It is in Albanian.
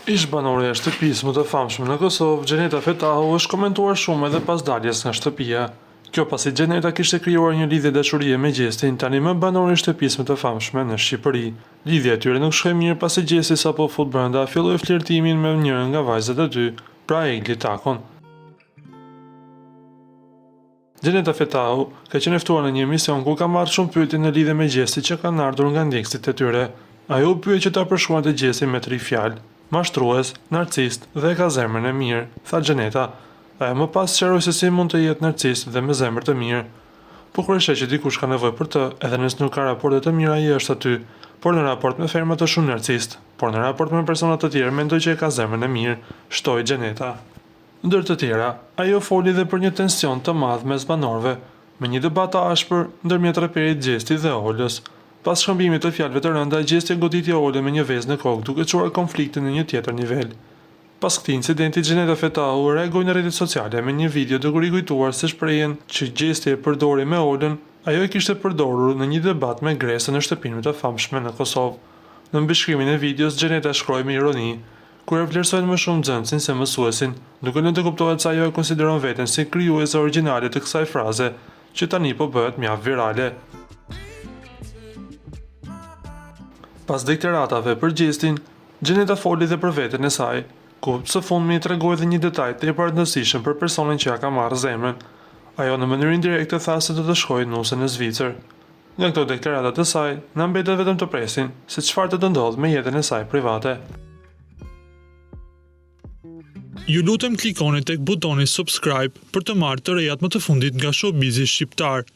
Ish banore e shtëpisë më të famshme në Kosovë, Gjeneta Fetahu është komentuar shumë edhe pas daljes nga shtëpia. Kjo pasi Gjeneta kishte krijuar një lidhje dashurie me Gjestin, tani më banor e shtëpisë më të famshme në Shqipëri. Lidhja e tyre nuk shkoi mirë pasi Gjesti sapo fut brenda filloi flirtimin me njërin nga vajzat e dy, pra Egli Takon. Gjeneta Fetahu ka qenë ftuar në një emision ku ka marrë shumë pyetje në lidhje me Gjestin që kanë ardhur nga ndjekësit e tyre. Ajo u pyet që ta përshkruante Gjestin me 3 fjalë: mashtrues, narcist dhe ka zemrën e mirë, tha Gjeneta. Ajo më pas sqaroi se si mund të jetë narcist dhe me zemër të mirë. Po kur e sheh që dikush ka nevojë për të, edhe nëse nuk ka raporte të mira, ai është aty, por në raport me ferma të shumë narcist, por në raport me persona të tjerë mendoj që e ka zemrën e mirë, shtoi Gjeneta. Ndër të tjera, ajo foli dhe për një tension të madh mes banorëve, me një debat të ashpër ndërmjet raperit Gjesti dhe Olës. Pas shkëmbimit të fjalëve të rënda, Gjesti goditi Olën me një vezë në kokë, duke çuar konfliktin në një tjetër nivel. Pas këtij incidenti, Gjeneta Fetahu reagoi në rrjetet sociale me një video duke i kujtuar se shprehjen që Gjesti e përdori me Olën, ajo e kishte përdorur në një debat me Gresën në shtëpinë të famshme në Kosovë. Në mbishkrimin e videos, Gjeneta shkroi me ironi, kur e vlerësojnë më shumë nxënësin se mësuesin, duke lënë të kuptohet se ajo e konsideron veten si krijuese origjinale të kësaj fraze, që tani po bëhet mjaft virale. Pas deklaratave për Gjestin, Gjeneta foli dhe për veten e saj, ku së fundmi tregoi edhe një detaj tepër rëndësishëm për personin që ja ka marrë zemrën. Ajo në mënyrë indirekte tha se do të shkojë nuse në Zvicër. Nga këto deklarata të saj, na mbetet vetëm të presim se çfarë do të ndodhë me jetën e saj private. Ju lutem klikoni tek butoni subscribe për të marrë të rejat më të fundit nga showbizi shqiptar.